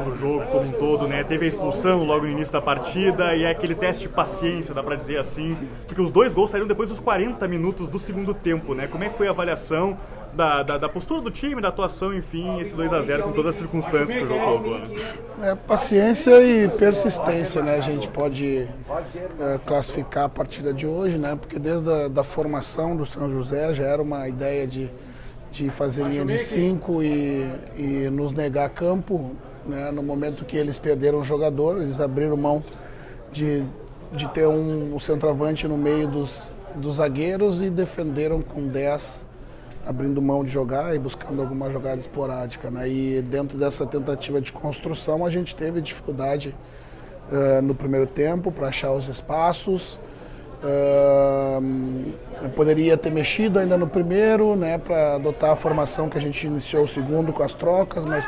do jogo como um todo, né? Teve a expulsão logo no início da partida e é aquele teste de paciência, dá pra dizer assim, porque os 2 gols saíram depois dos 40 minutos do segundo tempo, né? Como é que foi a avaliação da postura do time, da atuação, enfim, esse 2-0 com todas as circunstâncias que o jogo colocou, né? Paciência e persistência, né? A gente pode classificar a partida de hoje, né? Porque desde a formação do São José já era uma ideia de fazer linha de 5 e nos negar campo, né? No momento que eles perderam o jogador, eles abriram mão de ter um centroavante no meio dos zagueiros e defenderam com 10, abrindo mão de jogar e buscando alguma jogada esporádica, né? E dentro dessa tentativa de construção a gente teve dificuldade no primeiro tempo para achar os espaços. Eu poderia ter mexido ainda no primeiro, né, para adotar a formação que a gente iniciou o segundo com as trocas, mas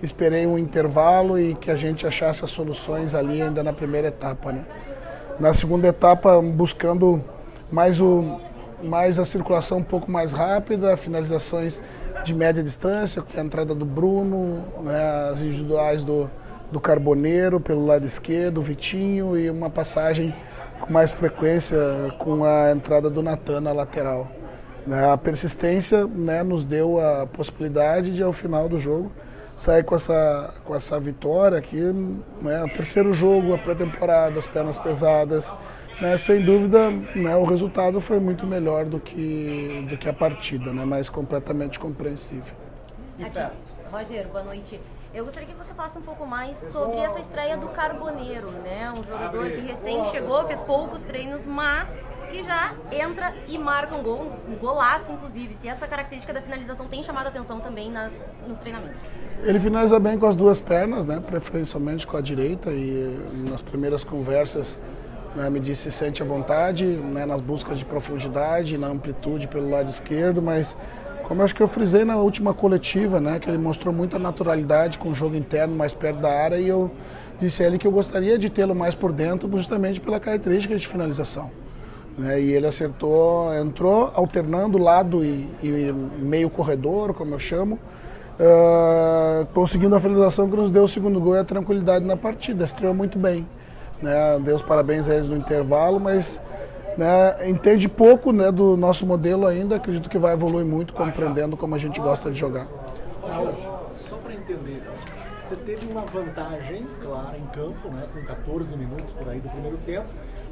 esperei um intervalo e que a gente achasse as soluções ali ainda na primeira etapa, né? Na segunda etapa, buscando mais a circulação um pouco mais rápida, finalizações de média distância, que é a entrada do Bruno, né, as individuais do Carboneiro pelo lado esquerdo, o Vitinho, e uma passagem com mais frequência com a entrada do Natan na lateral. A persistência, né, nos deu a possibilidade de, ao final do jogo, sair com essa vitória aqui, né, o terceiro jogo, a pré-temporada, as pernas pesadas, né, sem dúvida, né, o resultado foi muito melhor do que a partida, né, mas completamente compreensível. Aqui, Rogério, boa noite. Eu gostaria que você falasse um pouco mais sobre essa estreia do Carboneiro, né? Um jogador que recém chegou, fez poucos treinos, mas que já entra e marca um gol, um golaço, inclusive. Se essa característica da finalização tem chamado a atenção também nos treinamentos. Ele finaliza bem com as duas pernas, né? Preferencialmente com a direita, e nas primeiras conversas, né, me disse se sente à vontade, né, nas buscas de profundidade, na amplitude pelo lado esquerdo, mas como eu acho que eu frisei na última coletiva, né, que ele mostrou muita naturalidade com o jogo interno mais perto da área, e eu disse a ele que eu gostaria de tê-lo mais por dentro justamente pela característica de finalização, né, e ele acertou, entrou alternando lado e meio corredor, como eu chamo, conseguindo a finalização que nos deu o segundo gol e a tranquilidade na partida. Estreou muito bem, né, deu os parabéns a eles no intervalo, mas, né, entende pouco, né, do nosso modelo ainda. Acredito que vai evoluir muito, compreendendo como a gente gosta de jogar. Jorge, só para entender, você teve uma vantagem clara em campo, né, com 14 minutos por aí do primeiro tempo,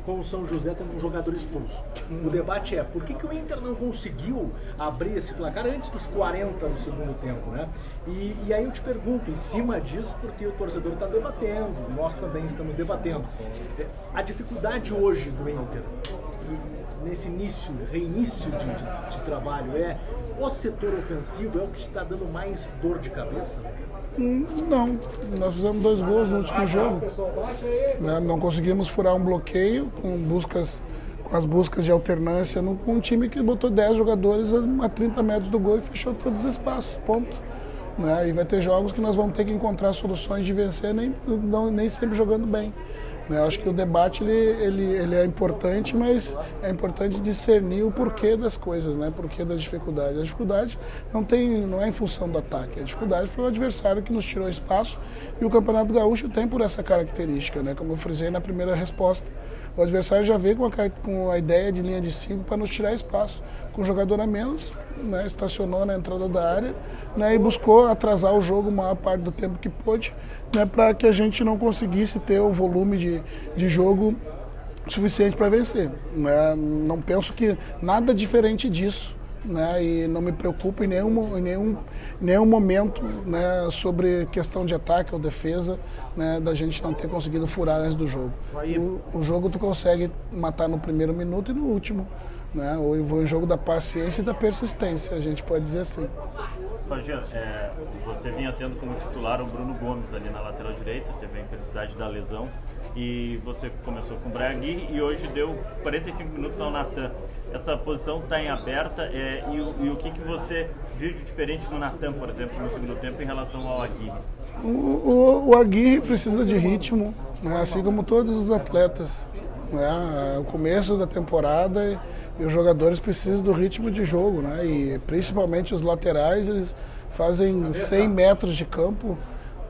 com o São José tendo um jogador expulso. O debate é, por que o Inter não conseguiu abrir esse placar antes dos 40 do segundo tempo, né? E aí eu te pergunto, em cima disso, porque o torcedor está debatendo, nós também estamos debatendo. A dificuldade hoje do Inter, nesse reinício de trabalho, é o setor ofensivo, é o que está dando mais dor de cabeça? Não, nós fizemos 2 gols no último jogo, né? Não conseguimos furar um bloqueio com as buscas de alternância com um time que botou 10 jogadores a 30 metros do gol e fechou todos os espaços, ponto. Né? E vai ter jogos que nós vamos ter que encontrar soluções de vencer, nem sempre jogando bem. Eu acho que o debate ele é importante, mas é importante discernir o porquê das coisas, né? Porquê da dificuldade. A dificuldade não é em função do ataque, a dificuldade foi o adversário que nos tirou espaço, e o Campeonato Gaúcho tem por essa característica, né? Como eu frisei na primeira resposta. O adversário já veio com a ideia de linha de 5 para nos tirar espaço. Com o jogador a menos, né, estacionou na entrada da área, né, e buscou atrasar o jogo a maior parte do tempo que pôde, né, para que a gente não conseguisse ter o volume de jogo suficiente para vencer. Né. Não penso que nada diferente disso, né, e não me preocupo em nenhum momento, né, sobre questão de ataque ou defesa, né, da gente não ter conseguido furar antes do jogo. O jogo tu consegue matar no primeiro minuto e no último, né, ou um jogo da paciência e da persistência, a gente pode dizer assim. Fagiano, você vinha tendo como titular o Bruno Gomes ali na lateral direita, teve a infelicidade da lesão, e você começou com o Brian Aguirre e hoje deu 45 minutos ao Natan. Essa posição está em aberta, e o que você viu de diferente no Natan, por exemplo, no segundo tempo em relação ao Aguirre? O Aguirre precisa de ritmo, né, assim como todos os atletas. Né, o começo da temporada e os jogadores precisam do ritmo de jogo, né, e principalmente os laterais, eles fazem 100 metros de campo,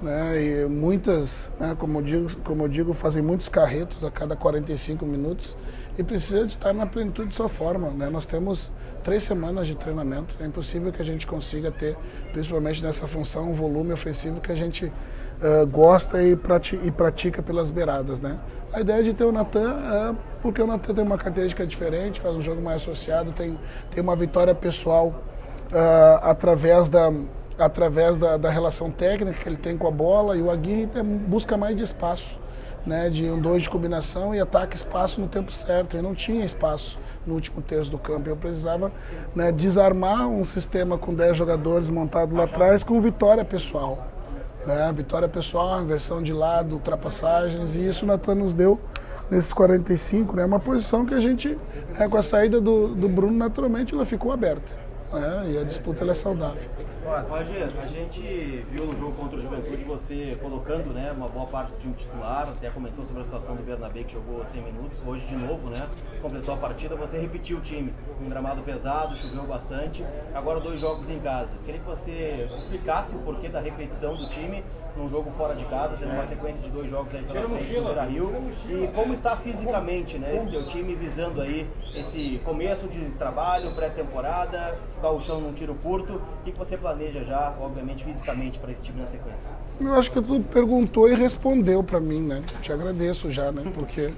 né, e muitas, né, como eu digo, fazem muitos carretos a cada 45 minutos e precisa de estar na plenitude de sua forma, né? Nós temos 3 semanas de treinamento, é impossível que a gente consiga ter, principalmente nessa função, um volume ofensivo que a gente gosta e pratica pelas beiradas, né? A ideia de ter o Natan porque o Natan tem uma característica diferente, faz um jogo mais associado, tem uma vitória pessoal através da relação técnica que ele tem com a bola, e o Aguirre busca mais de espaço, né, de 1-2 de combinação e ataca espaço no tempo certo. Eu não tinha espaço no último terço do campo, eu precisava, né, desarmar um sistema com 10 jogadores montado lá atrás com vitória pessoal, né, vitória pessoal, inversão de lado, ultrapassagens, e isso o Natan nos deu nesses 45, né, uma posição que a gente, né, com a saída do Bruno, naturalmente ela ficou aberta, né, e a disputa ela é saudável. Roger, a gente viu no jogo contra o Juventude você colocando, né, uma boa parte do time titular, até comentou sobre a situação do Bernabé, que jogou 100 minutos, hoje de novo, né, completou a partida, você repetiu o time, um gramado pesado, choveu bastante, agora 2 jogos em casa. Queria que você explicasse o porquê da repetição do time num jogo fora de casa, tendo uma sequência de 2 jogos aí pela frente do Beira-Rio, e como está fisicamente, né, esse teu time visando aí esse começo de trabalho, pré-temporada, o gauchão num tiro curto, o que você planeja já, obviamente, fisicamente para esse time na sequência? Eu acho que tu perguntou e respondeu para mim, né, te agradeço já, né, porque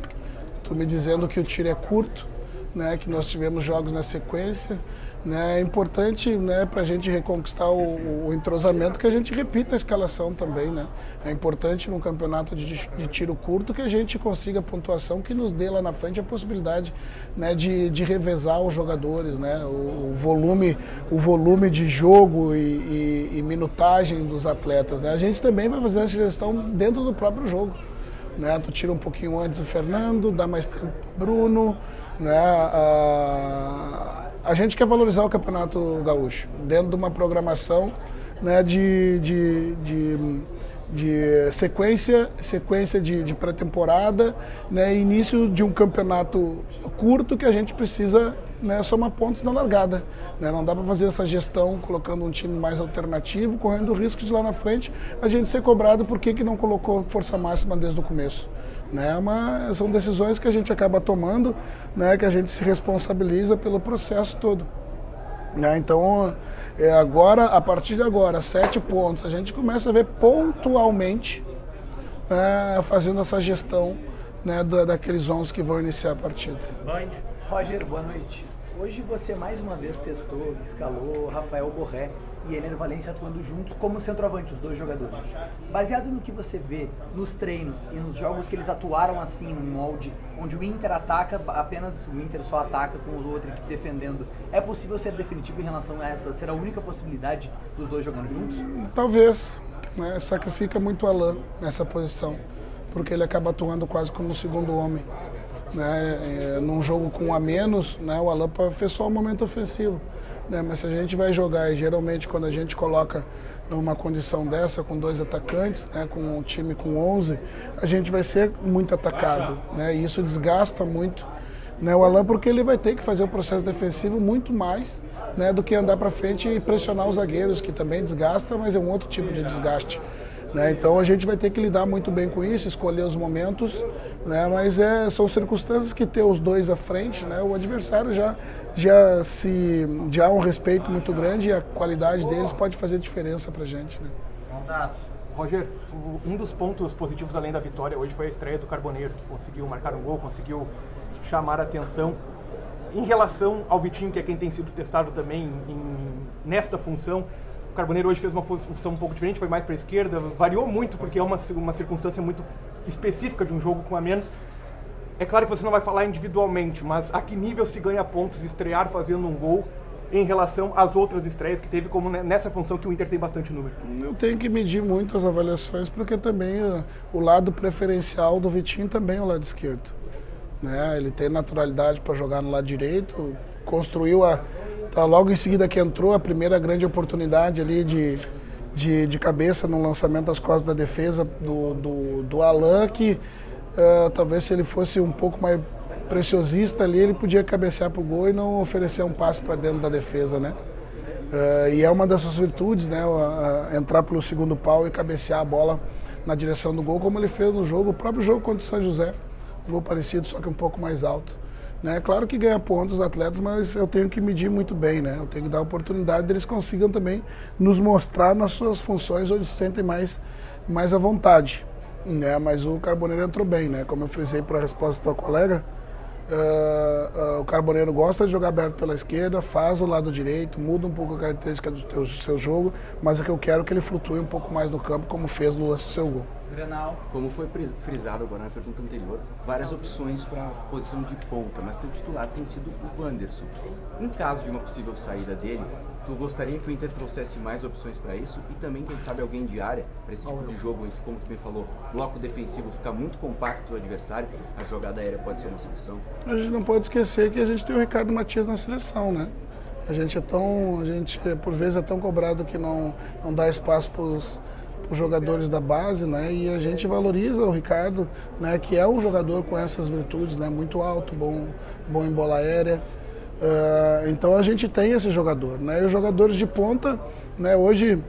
tu me dizendo que o tiro é curto, né, que nós tivemos jogos na sequência, né, é importante, né, para a gente reconquistar o entrosamento, que a gente repita a escalação também, né? É importante no campeonato de tiro curto que a gente consiga a pontuação que nos dê lá na frente a possibilidade, né, de revezar os jogadores, né? O volume de jogo e minutagem dos atletas, né? A gente também vai fazer essa gestão dentro do próprio jogo, né? Tu tira um pouquinho antes o Fernando, dá mais tempo pro Bruno, né? A gente quer valorizar o Campeonato Gaúcho dentro de uma programação, né, de sequência de pré-temporada, né, início de um campeonato curto que a gente precisa, né, somar pontos na largada, né? Não dá para fazer essa gestão colocando um time mais alternativo, correndo o risco de lá na frente a gente ser cobrado por que não colocou força máxima desde o começo. Né, são decisões que a gente acaba tomando, né, que a gente se responsabiliza pelo processo todo. Né, então, agora, a partir de agora, 7 pontos, a gente começa a ver pontualmente, né, fazendo essa gestão, né, daqueles 11 que vão iniciar a partida. Roger, boa noite. Hoje você mais uma vez testou, escalou Rafael Borré e Ener Valencia atuando juntos como centroavante, os 2 jogadores. Baseado no que você vê nos treinos e nos jogos que eles atuaram assim, num molde onde o Inter ataca, apenas o Inter só ataca com os outros equipes defendendo, é possível ser definitivo em relação a essa ser a única possibilidade dos 2 jogando juntos? Talvez, né, sacrifica muito o Alain nessa posição, porque ele acaba atuando quase como um segundo homem. Né, num jogo com 1 a menos, né, o Alain fez só o momento ofensivo, né, mas se a gente vai jogar, e geralmente quando a gente coloca numa condição dessa, com 2 atacantes, né, com um time com 11, a gente vai ser muito atacado, né, e isso desgasta muito, né, o Alain, porque ele vai ter que fazer o processo defensivo muito mais, né, do que andar para frente e pressionar os zagueiros, que também desgasta, mas é um outro tipo de desgaste. Né, então a gente vai ter que lidar muito bem com isso, escolher os momentos, né, mas são circunstâncias que ter os 2 à frente, né, o adversário já há um respeito muito grande e a qualidade deles pode fazer diferença pra gente. Né. Roger, um dos pontos positivos além da vitória hoje foi a estreia do Carboneiro, que conseguiu marcar um gol, conseguiu chamar a atenção. Em relação ao Vitinho, que é quem tem sido testado também nesta função, o Carboneiro hoje fez uma função um pouco diferente, foi mais para a esquerda, variou muito porque é uma circunstância muito específica de um jogo com 1 a menos. É claro que você não vai falar individualmente, mas a que nível se ganha pontos estrear fazendo um gol em relação às outras estreias que teve, como nessa função que o Inter tem bastante número? Eu tenho que medir muito as avaliações, porque também o lado preferencial do Vitinho também é o lado esquerdo. Né? Ele tem naturalidade para jogar no lado direito, construiu logo em seguida que entrou a primeira grande oportunidade ali de cabeça no lançamento das costas da defesa do Alain, que talvez se ele fosse um pouco mais preciosista ali, ele podia cabecear para o gol e não oferecer um passe para dentro da defesa, né? E é uma das suas virtudes, né, entrar pelo segundo pau e cabecear a bola na direção do gol, como ele fez no jogo, o próprio jogo contra o São José, um gol parecido, só que um pouco mais alto. Né? Claro que ganha pontos os atletas, mas eu tenho que medir muito bem, né? Eu tenho que dar a oportunidade deles consigam também nos mostrar nas suas funções onde se sentem mais à vontade. Né? Mas o Carboneiro entrou bem, né? Como eu frisei para a resposta do teu colega, o Carboneiro gosta de jogar aberto pela esquerda, faz o lado direito, muda um pouco a característica do seu jogo, mas o que eu quero é que ele flutue um pouco mais no campo, como fez no lance do seu gol. Grenal. Como foi frisado agora na pergunta anterior, várias opções para a posição de ponta, mas teu titular tem sido o Wanderson. Em caso de uma possível saída dele, tu gostaria que o Inter trouxesse mais opções para isso e também, quem sabe, alguém de área para esse tipo de jogo em que, como tu me falou, bloco defensivo fica muito compacto do adversário, a jogada aérea pode ser uma solução? A gente não pode esquecer que a gente tem o Ricardo Matias na seleção, né? A gente por vezes é tão cobrado que não dá espaço para os jogadores da base, né? E a gente valoriza o Ricardo, né? Que é um jogador com essas virtudes, né? Muito alto, bom em bola aérea. Então a gente tem esse jogador, né? E os jogadores de ponta, né? Hoje,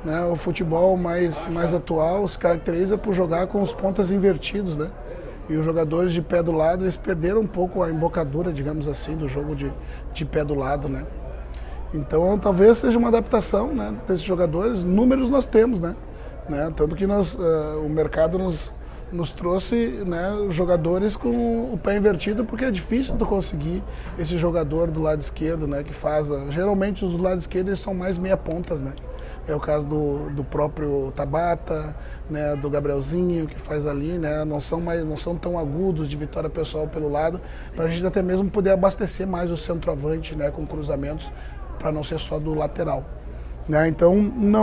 né? O futebol mais atual se caracteriza por jogar com os pontas invertidos, né? E os jogadores de pé do lado, eles perderam um pouco a embocadura, digamos assim, do jogo de pé do lado, né? Então talvez seja uma adaptação, né? Desses jogadores. Números nós temos, né? Tanto que o mercado nos trouxe, né, jogadores com o pé invertido, porque é difícil tu conseguir esse jogador do lado esquerdo, né, que faz... Geralmente os do lado esquerdo eles são mais meia pontas, né? É o caso do próprio Tabata, né, do Gabrielzinho, que faz ali, né? Não são tão agudos de vitória pessoal pelo lado, para a gente até mesmo poder abastecer mais o centroavante, né, com cruzamentos, para não ser só do lateral. Né? Então,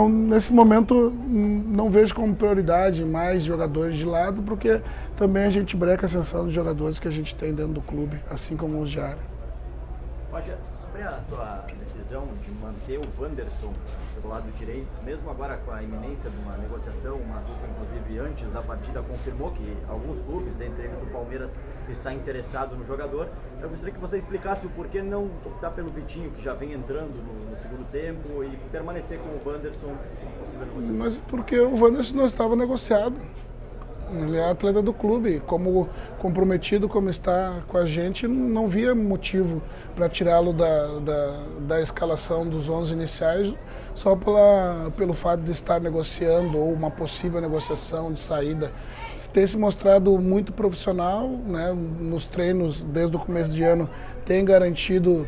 nesse momento, não vejo como prioridade mais jogadores de lado, porque também a gente breca a ascensão de jogadores que a gente tem dentro do clube, assim como os de área. Roger, sobre a tua decisão de manter o Wanderson do lado direito, mesmo agora com a iminência de uma negociação, o Mazuco, inclusive, antes da partida, confirmou que alguns clubes, dentre eles o Palmeiras, está interessado no jogador. Eu gostaria que você explicasse o porquê não optar pelo Vitinho, que já vem entrando no segundo tempo, e permanecer com o Wanderson na possível negociação. Mas porque o Wanderson não estava negociado. Ele é atleta do clube, como comprometido como está com a gente, não via motivo para tirá-lo da escalação dos 11 iniciais, só pelo fato de estar negociando ou uma possível negociação de saída. Ter se mostrado muito profissional, né, nos treinos desde o começo de ano, tem garantido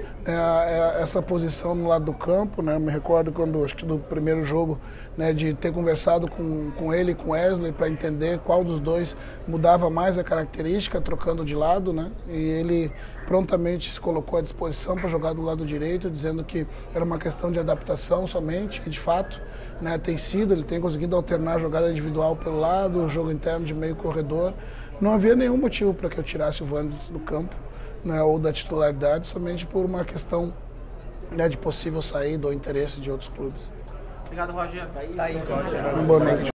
essa posição no lado do campo, né? Me recordo acho que do primeiro jogo, né, de ter conversado com ele e com Wesley para entender qual dos dois mudava mais a característica, trocando de lado, né? E ele prontamente se colocou à disposição para jogar do lado direito, dizendo que era uma questão de adaptação somente, e de fato, né, ele tem conseguido alternar a jogada individual pelo lado, o jogo interno de meio corredor. Não havia nenhum motivo para que eu tirasse o Wanderson do campo, né, ou da titularidade, somente por uma questão, né, de possível saída ou interesse de outros clubes. Obrigado, Roger. Boa noite.